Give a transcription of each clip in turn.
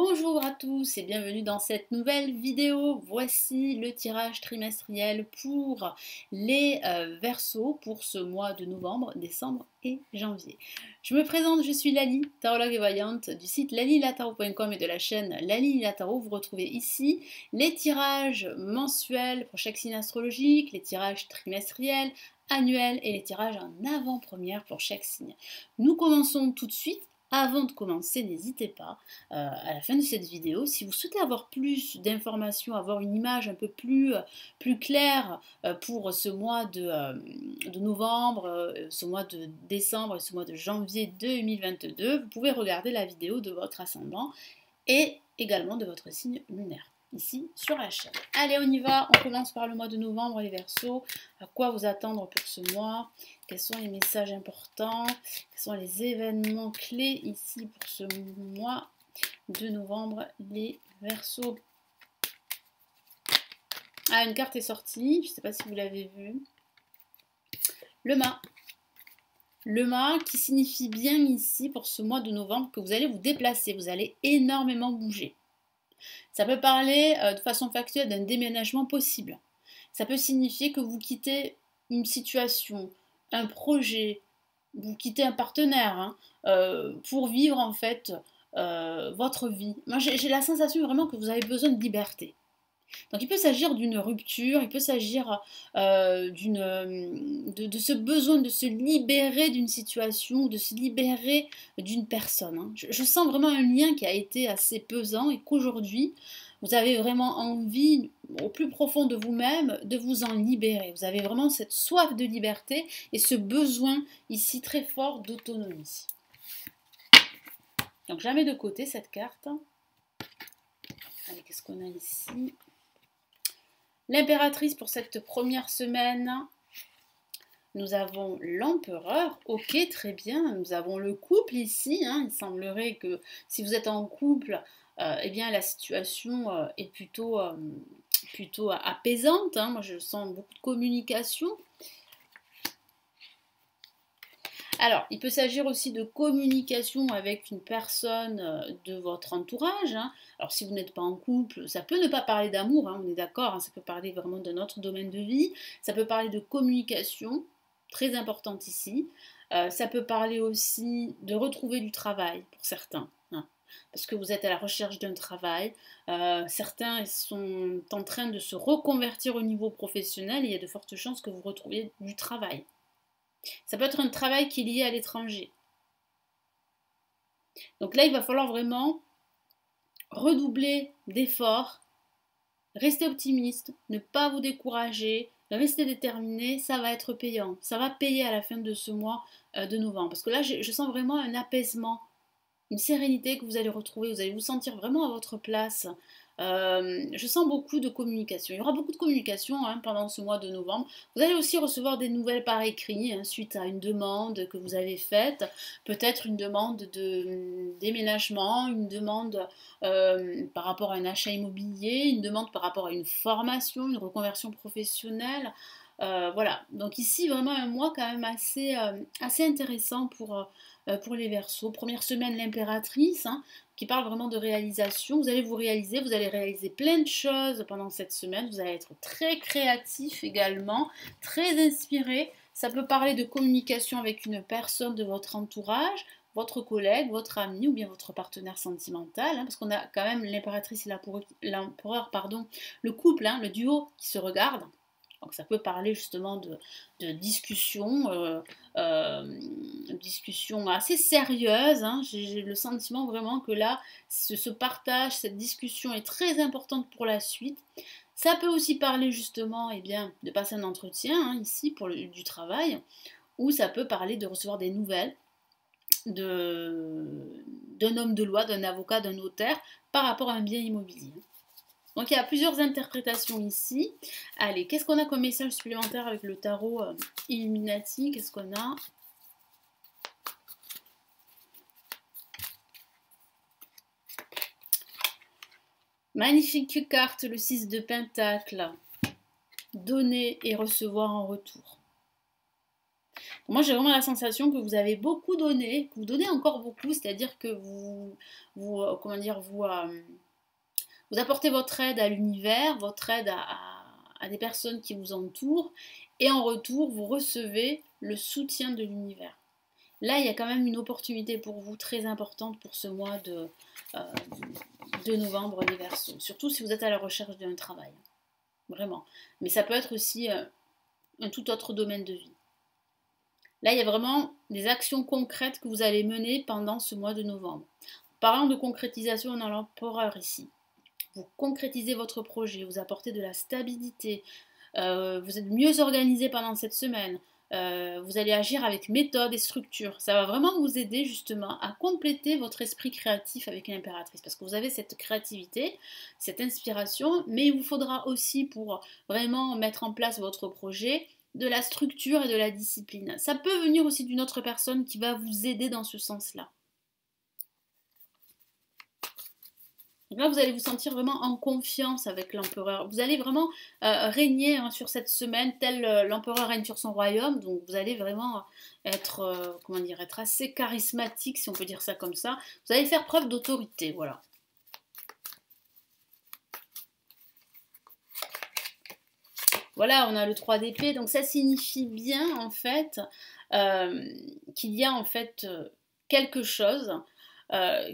Bonjour à tous et bienvenue dans cette nouvelle vidéo. Voici le tirage trimestriel pour les Verseaux pour ce mois de novembre, décembre et janvier. Je me présente, je suis Lali, tarologue et voyante du site lalilataro.com et de la chaîne Lali La Tarot. Vous retrouvez ici les tirages mensuels pour chaque signe astrologique, les tirages trimestriels, annuels et les tirages en avant-première pour chaque signe. Nous commençons tout de suite. Avant de commencer, n'hésitez pas, à la fin de cette vidéo, si vous souhaitez avoir plus d'informations, avoir une image un peu plus claire pour ce mois de novembre, ce mois de décembre et ce mois de janvier 2022, vous pouvez regarder la vidéo de votre ascendant et également de votre signe lunaire, ici sur la chaîne. Allez, on y va, on commence par le mois de novembre, les Verseaux. À quoi vous attendre pour ce mois? Quels sont les messages importants? Quels sont les événements clés ici pour ce mois de novembre, les Verseaux? Ah, une carte est sortie, je ne sais pas si vous l'avez vue. Le mât. Le mât qui signifie bien ici pour ce mois de novembre que vous allez vous déplacer, vous allez énormément bouger. Ça peut parler de façon factuelle d'un déménagement possible. Ça peut signifier que vous quittez une situation, un projet, vous quittez un partenaire pour vivre en fait votre vie. Moi j'ai la sensation vraiment que vous avez besoin de liberté. Donc il peut s'agir d'une rupture, il peut s'agir de ce besoin de se libérer d'une situation, de se libérer d'une personne. Je sens vraiment un lien qui a été assez pesant et qu'aujourd'hui, vous avez vraiment envie, au plus profond de vous-même, de vous en libérer. Vous avez vraiment cette soif de liberté et ce besoin ici très fort d'autonomie. Donc jamais de côté cette carte. Allez, qu'est-ce qu'on a ici ? L'impératrice pour cette première semaine, nous avons l'empereur, ok, très bien, nous avons le couple ici, il semblerait que si vous êtes en couple, eh bien la situation est plutôt apaisante, moi je sens beaucoup de communication. Alors, il peut s'agir aussi de communication avec une personne de votre entourage. Alors, si vous n'êtes pas en couple, ça peut ne pas parler d'amour, on est d'accord, ça peut parler vraiment d'un autre domaine de vie. Ça peut parler de communication, très importante ici. Ça peut parler aussi de retrouver du travail pour certains. Parce que vous êtes à la recherche d'un travail. Certains sont en train de se reconvertir au niveau professionnel et il y a de fortes chances que vous retrouviez du travail. Ça peut être un travail qui est lié à l'étranger. Donc là, il va falloir vraiment redoubler d'efforts, rester optimiste, ne pas vous décourager, rester déterminé, ça va être payant. Ça va payer à la fin de ce mois de novembre. Parce que là, je sens vraiment un apaisement, une sérénité que vous allez retrouver. Vous allez vous sentir vraiment à votre place. Je sens beaucoup de communication. Il y aura beaucoup de communication pendant ce mois de novembre. Vous allez aussi recevoir des nouvelles par écrit suite à une demande que vous avez faite. Peut-être une demande de déménagement, une demande par rapport à un achat immobilier, une demande par rapport à une formation, une reconversion professionnelle. Voilà, donc ici vraiment un mois quand même assez intéressant pour les Verseaux. Première semaine, l'impératrice, qui parle vraiment de réalisation. Vous allez réaliser plein de choses pendant cette semaine. Vous allez être très créatif également, très inspiré. Ça peut parler de communication avec une personne de votre entourage, votre collègue, votre ami ou bien votre partenaire sentimental, parce qu'on a quand même l'impératrice et l'empereur, le couple, le duo qui se regarde. Donc ça peut parler justement de discussions assez sérieuses. J'ai le sentiment vraiment que là, ce partage, cette discussion est très importante pour la suite. Ça peut aussi parler justement de passer un entretien ici pour du travail, ou ça peut parler de recevoir des nouvelles d'un homme de loi, d'un avocat, d'un notaire par rapport à un bien immobilier. Donc il y a plusieurs interprétations ici. Allez, qu'est-ce qu'on a comme message supplémentaire avec le tarot Illuminati? Qu'est-ce qu'on a? Magnifique carte, le 6 de Pentacle. Donner et recevoir en retour. Moi, j'ai vraiment la sensation que vous avez beaucoup donné, que vous donnez encore beaucoup, c'est-à-dire que comment dire, vous apportez votre aide à l'univers, votre aide à des personnes qui vous entourent, et en retour, vous recevez le soutien de l'univers. Là, il y a quand même une opportunité pour vous très importante pour ce mois euh, de novembre, les Verseaux. Surtout si vous êtes à la recherche d'un travail. Vraiment. Mais ça peut être aussi un tout autre domaine de vie. Là, il y a vraiment des actions concrètes que vous allez mener pendant ce mois de novembre. Parlant de concrétisation, on a l'empereur ici. Vous concrétisez votre projet, vous apportez de la stabilité, vous êtes mieux organisé pendant cette semaine, vous allez agir avec méthode et structure. Ça va vraiment vous aider justement à compléter votre esprit créatif avec l'impératrice, parce que vous avez cette créativité, cette inspiration, mais il vous faudra aussi pour vraiment mettre en place votre projet de la structure et de la discipline. Ça peut venir aussi d'une autre personne qui va vous aider dans ce sens-là. Donc là, vous allez vous sentir vraiment en confiance avec l'empereur. Vous allez vraiment régner sur cette semaine, tel l'empereur règne sur son royaume. Donc vous allez vraiment être, comment dire, être assez charismatique, si on peut dire ça comme ça. Vous allez faire preuve d'autorité, voilà. Voilà, on a le 3 d'épée. Donc ça signifie bien, en fait, qu'il y a en fait quelque chose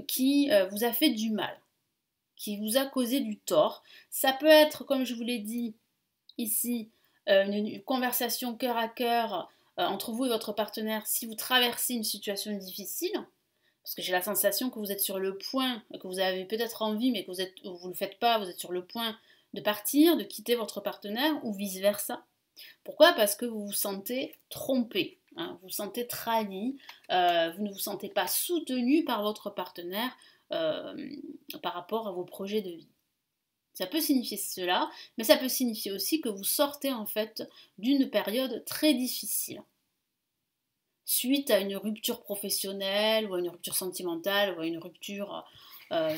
qui vous a fait du mal, qui vous a causé du tort. Ça peut être, comme je vous l'ai dit ici, une conversation cœur à cœur entre vous et votre partenaire si vous traversez une situation difficile, parce que j'ai la sensation que vous êtes sur le point, que vous avez peut-être envie, mais que vous ne le faites pas, vous êtes sur le point de partir, de quitter votre partenaire, ou vice-versa. Pourquoi? Parce que vous vous sentez trompé, hein, vous vous sentez trahi, vous ne vous sentez pas soutenu par votre partenaire par rapport à vos projets de vie. Ça peut signifier cela, mais ça peut signifier aussi que vous sortez en fait d'une période très difficile. Suite à une rupture professionnelle, ou à une rupture sentimentale, ou à une rupture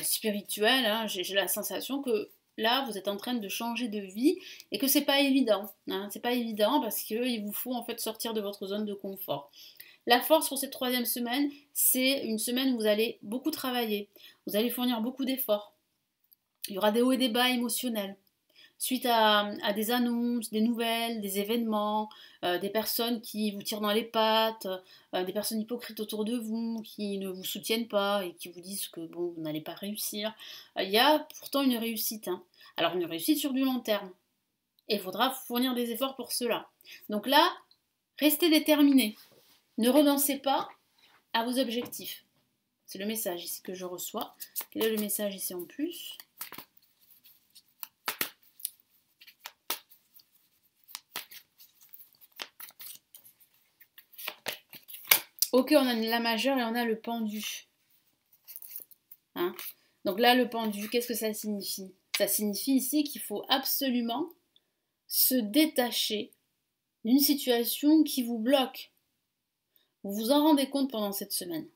spirituelle, hein, j'ai la sensation que là, vous êtes en train de changer de vie et que c'est pas évident. Hein, c'est pas évident parce qu'il vous faut en fait sortir de votre zone de confort. La force pour cette troisième semaine, c'est une semaine où vous allez beaucoup travailler, vous allez fournir beaucoup d'efforts. Il y aura des hauts et des bas émotionnels. Suite à des annonces, des nouvelles, des événements, des personnes qui vous tirent dans les pattes, des personnes hypocrites autour de vous, qui ne vous soutiennent pas et qui vous disent que bon, vous n'allez pas réussir. Il y a pourtant une réussite. Hein. Alors une réussite sur du long terme. Et il faudra fournir des efforts pour cela. Donc là, restez déterminés. Ne renoncez pas à vos objectifs. C'est le message ici que je reçois. Quel est le message ici en plus ? Ok, on a la majeure et on a le pendu. Hein? Donc là, le pendu, qu'est-ce que ça signifie? Ça signifie ici qu'il faut absolument se détacher d'une situation qui vous bloque. Vous vous en rendez compte pendant cette semaine.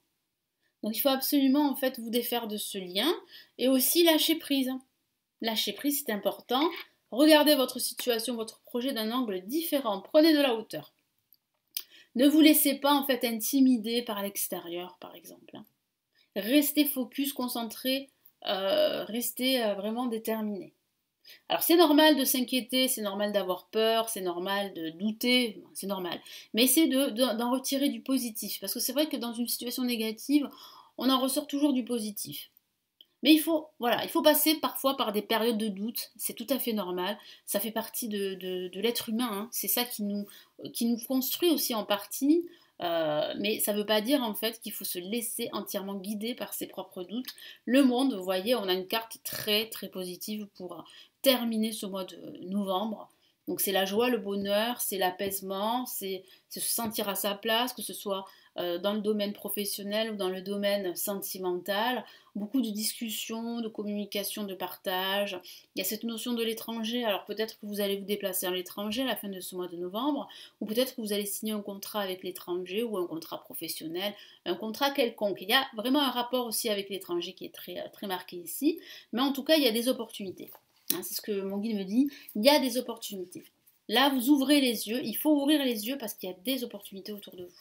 Donc il faut absolument en fait vous défaire de ce lien et aussi lâcher prise. Lâcher prise, c'est important. Regardez votre situation, votre projet d'un angle différent. Prenez de la hauteur. Ne vous laissez pas en fait intimider par l'extérieur, par exemple. Restez focus, concentré, restez vraiment déterminé. Alors c'est normal de s'inquiéter, c'est normal d'avoir peur, c'est normal de douter, c'est normal. Mais essayez d'en retirer du positif, parce que c'est vrai que dans une situation négative, on en ressort toujours du positif. Mais il faut passer parfois par des périodes de doute, c'est tout à fait normal, ça fait partie de l'être humain, hein. C'est ça qui nous construit aussi en partie, mais ça ne veut pas dire en fait qu'il faut se laisser entièrement guider par ses propres doutes. Le monde, vous voyez, on a une carte très très positive pour terminer ce mois de novembre. Donc c'est la joie, le bonheur, c'est l'apaisement, c'est se sentir à sa place, que ce soit dans le domaine professionnel ou dans le domaine sentimental. Beaucoup de discussions, de communication, de partage. Il y a cette notion de l'étranger. Alors peut-être que vous allez vous déplacer à l'étranger à la fin de ce mois de novembre, ou peut-être que vous allez signer un contrat avec l'étranger ou un contrat professionnel, un contrat quelconque. Il y a vraiment un rapport aussi avec l'étranger qui est très, très marqué ici. Mais en tout cas, il y a des opportunités. C'est ce que mon guide me dit, il y a des opportunités. Là, vous ouvrez les yeux. Il faut ouvrir les yeux parce qu'il y a des opportunités autour de vous.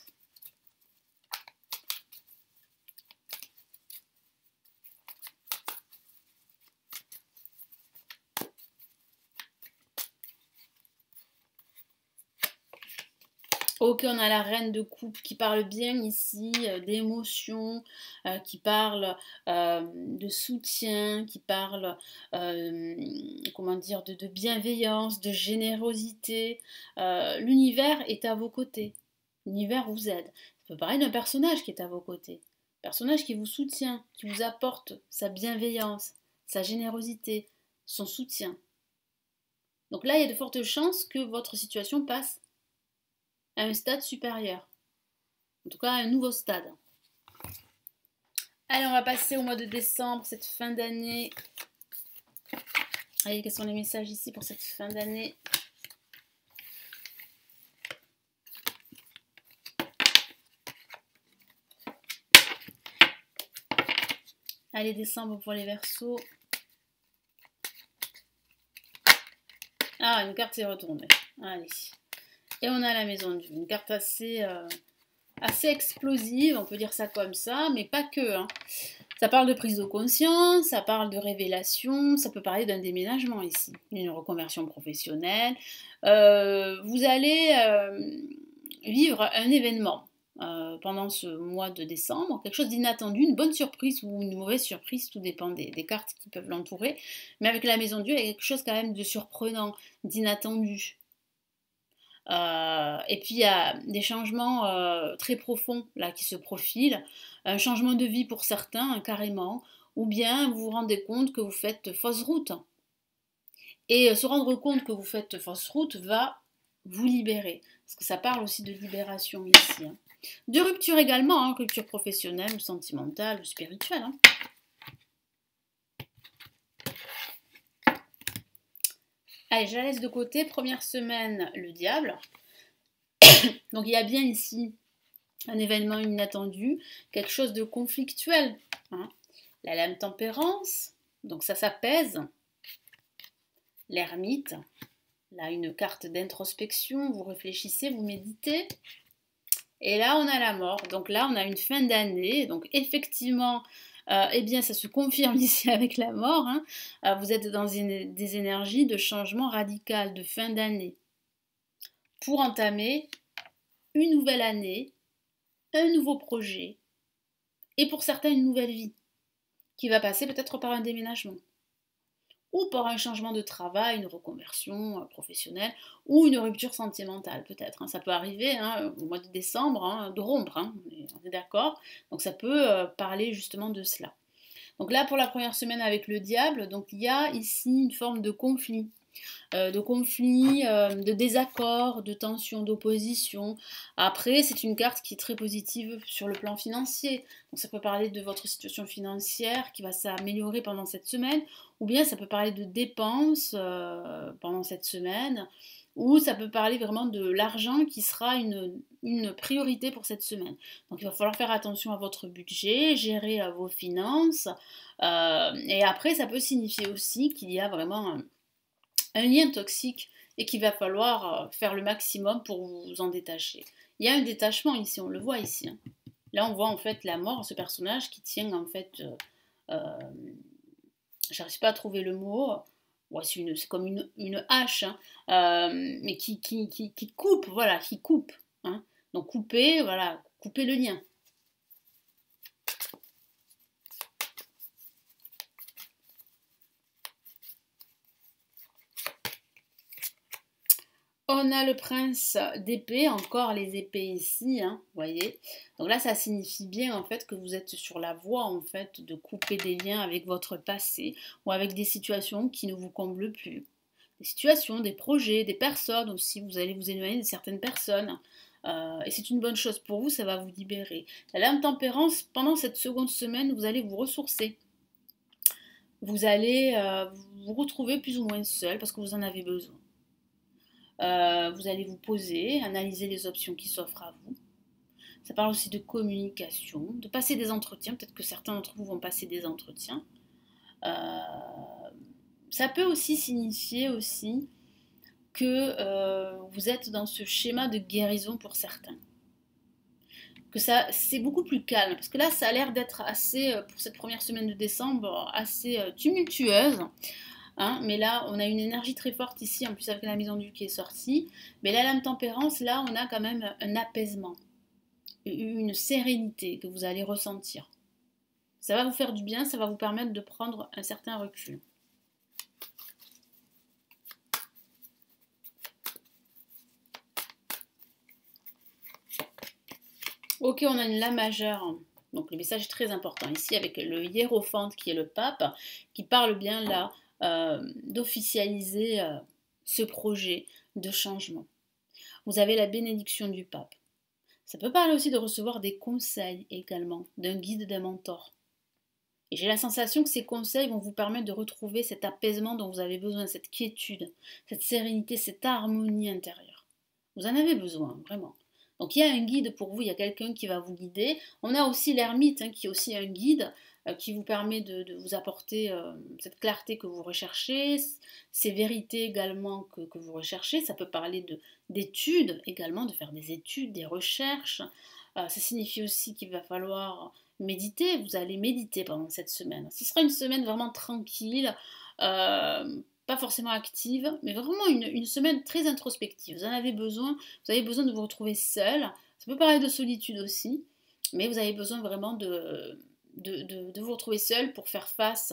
Ok, on a la reine de coupe qui parle bien ici d'émotions, qui parle de soutien, qui parle comment dire, de bienveillance, de générosité. L'univers est à vos côtés. L'univers vous aide. Ça peut parler d'un personnage qui est à vos côtés. Un personnage qui vous soutient, qui vous apporte sa bienveillance, sa générosité, son soutien. Donc là, il y a de fortes chances que votre situation passe à un stade supérieur. En tout cas, à un nouveau stade. Allez, on va passer au mois de décembre, cette fin d'année. Allez, quels sont les messages ici pour cette fin d'année? Allez, décembre pour les Verseaux. Ah, une carte s'est retournée. Allez. Et on a la maison de Dieu. Une carte assez explosive, on peut dire ça comme ça, mais pas que. Hein. Ça parle de prise de conscience, ça parle de révélation, ça peut parler d'un déménagement ici, d'une reconversion professionnelle. Vous allez vivre un événement pendant ce mois de décembre, quelque chose d'inattendu, une bonne surprise ou une mauvaise surprise, tout dépend des cartes qui peuvent l'entourer. Mais avec la maison de Dieu, il y a quelque chose quand même de surprenant, d'inattendu. Et puis il y a des changements très profonds là qui se profilent, un changement de vie pour certains carrément, ou bien vous vous rendez compte que vous faites fausse route. Et se rendre compte que vous faites fausse route va vous libérer, parce que ça parle aussi de libération ici. Hein. De rupture également, hein, rupture professionnelle ou sentimentale ou spirituelle. Hein. Allez, je la laisse de côté. Première semaine, le diable. Donc il y a bien ici un événement inattendu, quelque chose de conflictuel. Hein. La lame tempérance, donc ça s'apaise. L'ermite, là une carte d'introspection, vous réfléchissez, vous méditez. Et là on a la mort, donc là on a une fin d'année, donc effectivement, eh bien ça se confirme ici avec la mort. Hein. Vous êtes dans des énergies de changement radical, de fin d'année, pour entamer une nouvelle année, un nouveau projet, et pour certains une nouvelle vie, qui va passer peut-être par un déménagement, ou par un changement de travail, une reconversion professionnelle, ou une rupture sentimentale peut-être. Hein. Ça peut arriver hein, au mois de décembre, hein, de rompre, hein, on est d'accord. Donc ça peut parler justement de cela. Donc là, pour la première semaine avec le diable, donc il y a ici une forme de conflit. De désaccord, de tension, d'opposition. Après, c'est une carte qui est très positive sur le plan financier. Donc ça peut parler de votre situation financière qui va s'améliorer pendant cette semaine, ou bien ça peut parler de dépenses pendant cette semaine, ou ça peut parler vraiment de l'argent qui sera une priorité pour cette semaine. Donc il va falloir faire attention à votre budget, gérer vos finances, et après ça peut signifier aussi qu'il y a vraiment un lien toxique et qu'il va falloir faire le maximum pour vous en détacher. Il y a un détachement ici, on le voit ici. Hein. Là, on voit en fait la mort, ce personnage qui tient en fait... j'arrive pas à trouver le mot. Ouais, c'est comme une hache, hein, mais qui coupe, voilà, qui coupe. Hein. Donc couper, voilà, couper le lien. On a le prince d'épée, encore les épées ici, hein, vous voyez. Donc là, ça signifie bien en fait que vous êtes sur la voie en fait de couper des liens avec votre passé ou avec des situations qui ne vous comblent plus. Des situations, des projets, des personnes aussi, vous allez vous éloigner de certaines personnes. Et c'est une bonne chose pour vous, ça va vous libérer. La lame tempérance, pendant cette seconde semaine, vous allez vous ressourcer. Vous allez vous retrouver plus ou moins seul parce que vous en avez besoin. Vous allez vous poser, analyser les options qui s'offrent à vous. Ça parle aussi de communication, de passer des entretiens. Peut-être que certains d'entre vous vont passer des entretiens. Ça peut aussi signifier aussi que vous êtes dans ce schéma de guérison pour certains. Que ça, c'est beaucoup plus calme, parce que là, ça a l'air d'être assez, pour cette première semaine de décembre, assez tumultueuse. Hein, mais là, on a une énergie très forte ici, en plus avec la maison du qui est sortie. Mais la lame tempérance, là, on a quand même un apaisement, une sérénité que vous allez ressentir. Ça va vous faire du bien, ça va vous permettre de prendre un certain recul. Ok, on a une La majeure. Donc le message est très important ici avec le hiérophante qui est le pape, qui parle bien là d'officialiser ce projet de changement. Vous avez la bénédiction du pape. Ça peut parler aussi de recevoir des conseils également, d'un guide, d'un mentor. Et j'ai la sensation que ces conseils vont vous permettre de retrouver cet apaisement dont vous avez besoin, cette quiétude, cette sérénité, cette harmonie intérieure. Vous en avez besoin, vraiment. Donc il y a un guide pour vous, il y a quelqu'un qui va vous guider. On a aussi l'ermite, qui est aussi un guide qui vous permet de vous apporter cette clarté que vous recherchez, ces vérités également que vous recherchez. Ça peut parler d'études également, de faire des études, des recherches. Ça signifie aussi qu'il va falloir méditer. Vous allez méditer pendant cette semaine. Ce sera une semaine vraiment tranquille. Pas forcément active, mais vraiment une semaine très introspective. Vous en avez besoin, vous avez besoin de vous retrouver seul. Ça peut parler de solitude aussi, mais vous avez besoin vraiment de vous retrouver seul pour faire face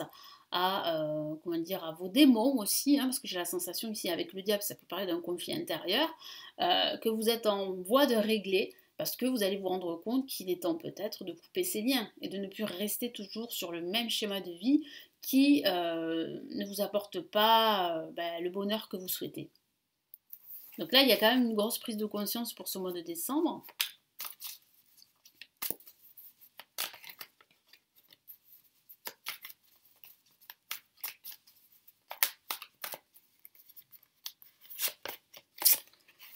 à, comment dire, à vos démons aussi, parce que j'ai la sensation ici avec le diable, ça peut parler d'un conflit intérieur, que vous êtes en voie de régler, parce que vous allez vous rendre compte qu'il est temps peut-être de couper ces liens et de ne plus rester toujours sur le même schéma de vie qui ne vous apporte pas le bonheur que vous souhaitez. Donc là, il y a quand même une grosse prise de conscience pour ce mois de décembre.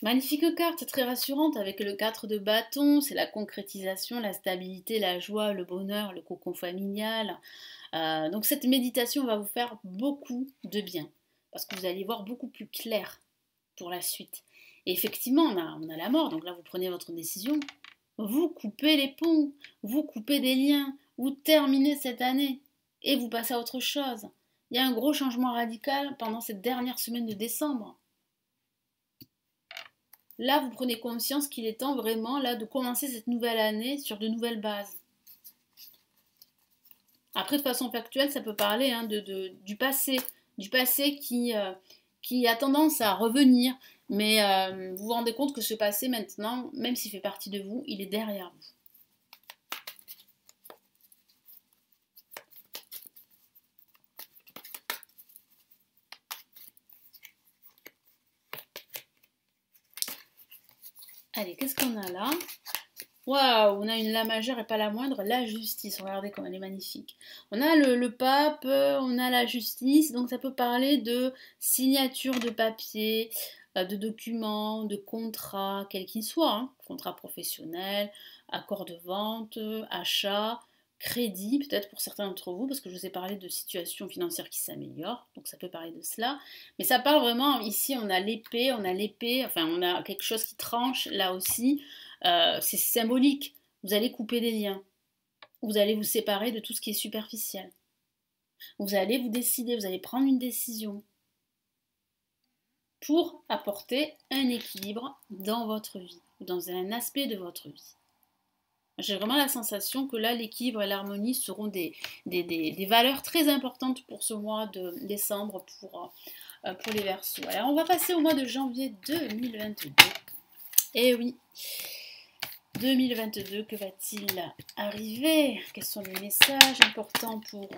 Magnifique carte, très rassurante avec le 4 de bâton, c'est la concrétisation, la stabilité, la joie, le bonheur, le cocon familial. Donc cette méditation va vous faire beaucoup de bien, parce que vous allez voir beaucoup plus clair pour la suite. Et effectivement, on a la mort, donc là vous prenez votre décision. Vous coupez les ponts, vous coupez des liens, vous terminez cette année et vous passez à autre chose. Il y a un gros changement radical pendant cette dernière semaine de décembre. Là, vous prenez conscience qu'il est temps vraiment là de commencer cette nouvelle année sur de nouvelles bases. Après, de façon factuelle, ça peut parler du passé qui a tendance à revenir, mais vous vous rendez compte que ce passé maintenant, même s'il fait partie de vous, il est derrière vous. Allez, qu'est-ce qu'on a là? Waouh, on a une La majeure et pas la moindre, la justice. Regardez comme elle est magnifique. On a le pape, on a la justice, donc ça peut parler de signature de papier, de documents, de contrats, quels qu'ils soient, contrat professionnel, accord de vente, achat, crédit, peut-être pour certains d'entre vous, parce que je vous ai parlé de situations financières qui s'améliorent, donc ça peut parler de cela. Mais ça parle vraiment, ici on a l'épée, enfin on a quelque chose qui tranche là aussi. C'est symbolique. Vous allez couper des liens. Vous allez vous séparer de tout ce qui est superficiel. Vous allez vous décider, vous allez prendre une décision pour apporter un équilibre dans votre vie, dans un aspect de votre vie. J'ai vraiment la sensation que là, l'équilibre et l'harmonie seront des valeurs très importantes pour ce mois de décembre pour les Verseaux. Alors, on va passer au mois de janvier 2022. Eh oui, 2022, que va-t-il arriver? Quels sont les messages importants pour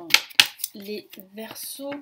les Verseaux?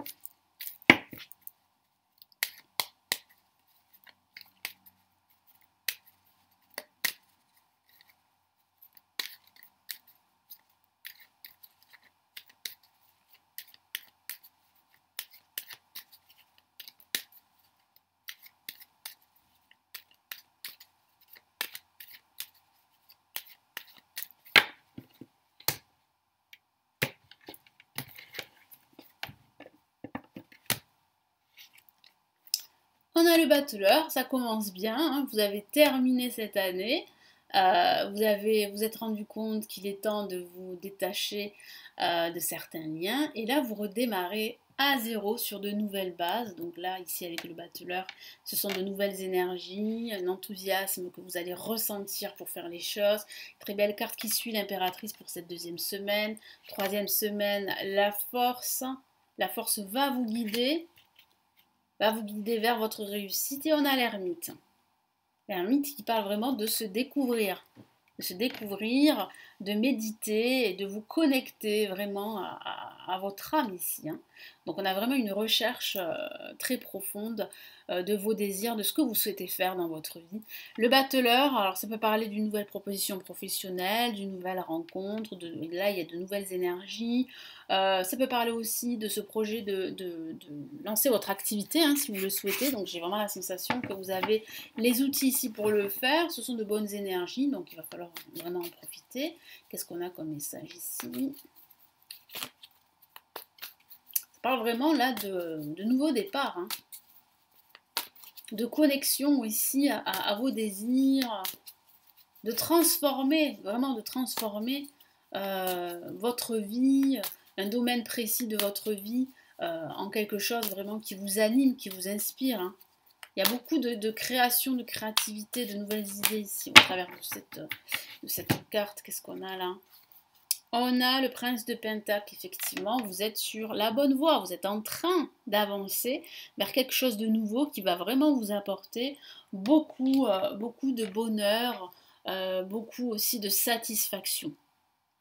On a le battleur, ça commence bien, hein, vous avez terminé cette année, vous êtes rendu compte qu'il est temps de vous détacher de certains liens, et là vous redémarrez à zéro sur de nouvelles bases. Donc là, ici avec le battleur, ce sont de nouvelles énergies, un enthousiasme que vous allez ressentir pour faire les choses. Très belle carte qui suit l'impératrice pour cette deuxième semaine. Troisième semaine, la force. La force va vous guider vers votre réussite. Et on a l'ermite. L'ermite qui parle vraiment de se découvrir, de méditer et de vous connecter vraiment à votre âme ici, hein. Donc on a vraiment une recherche très profonde de vos désirs, de ce que vous souhaitez faire dans votre vie. Le battleur, alors ça peut parler d'une nouvelle proposition professionnelle, d'une nouvelle rencontre, là il y a de nouvelles énergies. Ça peut parler aussi de ce projet de lancer votre activité, hein, si vous le souhaitez. Donc j'ai vraiment la sensation que vous avez les outils ici pour le faire. Ce sont de bonnes énergies, donc il va falloir vraiment en profiter. Qu'est-ce qu'on a comme message ici? Ça parle vraiment là de nouveaux départs, hein, de connexion ici à vos désirs, de transformer, vraiment de transformer votre vie, un domaine précis de votre vie en quelque chose vraiment qui vous anime, qui vous inspire, hein. Il y a beaucoup de création, de créativité, de nouvelles idées ici au travers de cette carte. Qu'est-ce qu'on a là? On a le prince de Pentacle, effectivement, vous êtes sur la bonne voie, vous êtes en train d'avancer vers quelque chose de nouveau qui va vraiment vous apporter beaucoup de bonheur, beaucoup aussi de satisfaction,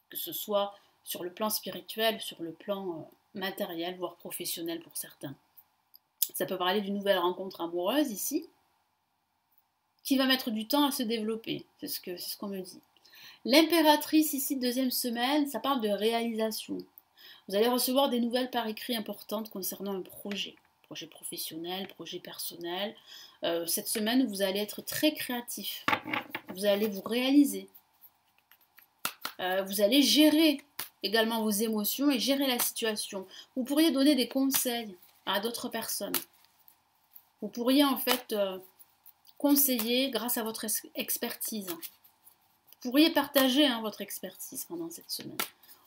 que ce soit sur le plan spirituel, sur le plan matériel, voire professionnel pour certains. Ça peut parler d'une nouvelle rencontre amoureuse ici, qui va mettre du temps à se développer, c'est ce qu'on me dit. L'impératrice ici, deuxième semaine, ça parle de réalisation. Vous allez recevoir des nouvelles par écrit importantes concernant un projet professionnel, projet personnel. Cette semaine, vous allez être très créatif. Vous allez vous réaliser. Vous allez gérer également vos émotions et gérer la situation. Vous pourriez donner des conseils à d'autres personnes. Vous pourriez en fait conseiller grâce à votre expertise. Vous pourriez partager votre expertise pendant cette semaine.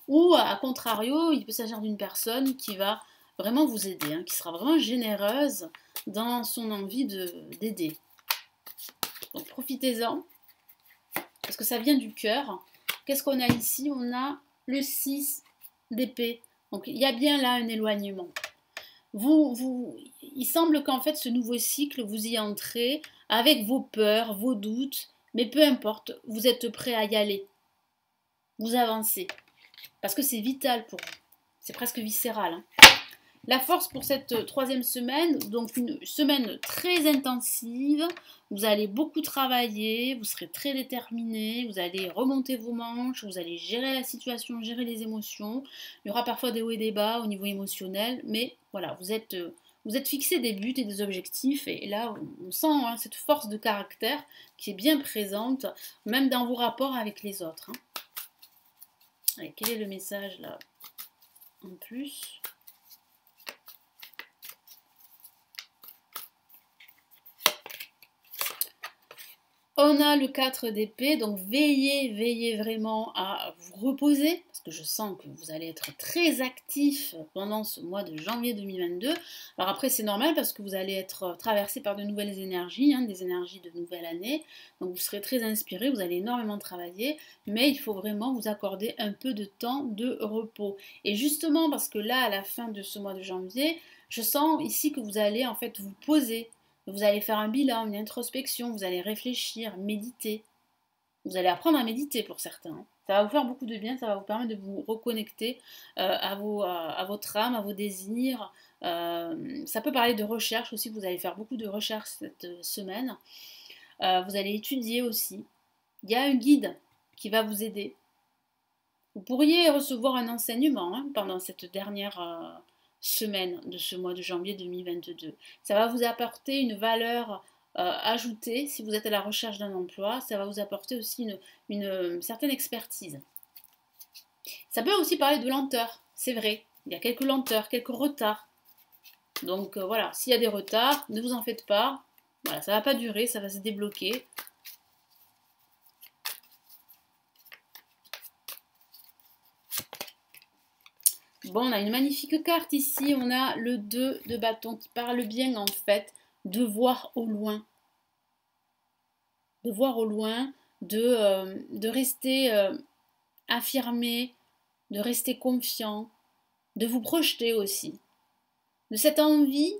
Ou à contrario, il peut s'agir d'une personne qui va vraiment vous aider, qui sera vraiment généreuse dans son envie d'aider. Donc profitez-en, parce que ça vient du cœur. Qu'est-ce qu'on a ici? On a le 6 d'épée. Donc il y a bien là un éloignement. Il semble qu'en fait ce nouveau cycle, vous y entrez avec vos peurs, vos doutes, mais peu importe, vous êtes prêt à y aller. Vous avancez. Parce que c'est vital pour vous. C'est presque viscéral, hein. La force pour cette troisième semaine, donc une semaine très intensive. Vous allez beaucoup travailler, vous serez très déterminé, vous allez remonter vos manches, vous allez gérer la situation, gérer les émotions. Il y aura parfois des hauts et des bas au niveau émotionnel, mais voilà, vous êtes fixé des buts et des objectifs, et là on sent cette force de caractère qui est bien présente, même dans vos rapports avec les autres, hein. Allez, quel est le message là en plus? On a le 4 d'épée, donc veillez vraiment à vous reposer, parce que je sens que vous allez être très actif pendant ce mois de janvier 2022. Alors après c'est normal parce que vous allez être traversé par de nouvelles énergies, des énergies de nouvelle année, donc vous serez très inspiré, vous allez énormément travailler, mais il faut vraiment vous accorder un peu de temps de repos. Et justement parce que là, à la fin de ce mois de janvier, je sens ici que vous allez en fait vous poser. Vous allez faire un bilan, une introspection, vous allez réfléchir, méditer. Vous allez apprendre à méditer pour certains. Ça va vous faire beaucoup de bien, ça va vous permettre de vous reconnecter à votre âme, à vos désirs. Ça peut parler de recherche aussi, vous allez faire beaucoup de recherches cette semaine. Vous allez étudier aussi. Il y a un guide qui va vous aider. Vous pourriez recevoir un enseignement pendant cette dernière semaine de ce mois de janvier 2022. Ça va vous apporter une valeur ajoutée si vous êtes à la recherche d'un emploi. Ça va vous apporter aussi une certaine expertise. Ça peut aussi parler de lenteur, c'est vrai. Il y a quelques lenteurs, quelques retards. Donc voilà, s'il y a des retards, ne vous en faites pas. Voilà, ça va pas durer, ça va se débloquer. Bon, on a une magnifique carte ici. On a le 2 de bâton qui parle bien en fait de voir au loin. De voir au loin, de rester affirmé, de rester confiant, de vous projeter aussi. De cette envie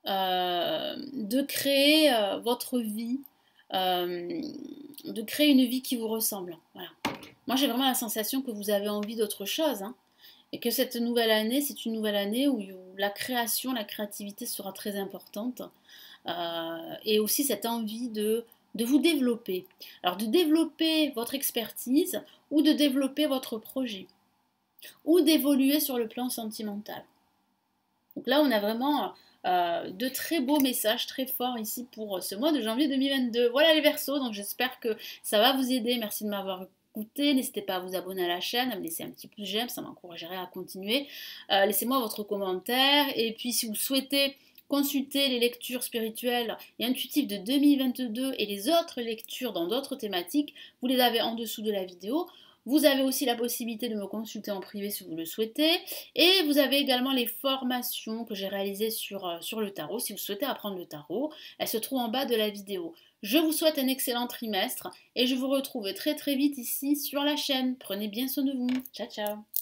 de créer votre vie, de créer une vie qui vous ressemble. Voilà. Moi, j'ai vraiment la sensation que vous avez envie d'autre chose, hein, et que cette nouvelle année, c'est une nouvelle année où la création, la créativité sera très importante, et aussi cette envie de vous développer. Alors, de développer votre expertise ou de développer votre projet, ou d'évoluer sur le plan sentimental. Donc là, on a vraiment de très beaux messages très forts ici pour ce mois de janvier 2022. Voilà les Verseaux, donc j'espère que ça va vous aider. Merci de m'avoir écouté. N'hésitez pas à vous abonner à la chaîne, à me laisser un petit pouce j'aime, ça m'encouragerait à continuer. Laissez-moi votre commentaire. Et puis si vous souhaitez consulter les lectures spirituelles et intuitives de 2022 et les autres lectures dans d'autres thématiques, vous les avez en dessous de la vidéo. Vous avez aussi la possibilité de me consulter en privé si vous le souhaitez. Et vous avez également les formations que j'ai réalisées sur le tarot. Si vous souhaitez apprendre le tarot, elles se trouvent en bas de la vidéo. Je vous souhaite un excellent trimestre et je vous retrouve très très vite ici sur la chaîne. Prenez bien soin de vous. Ciao ciao.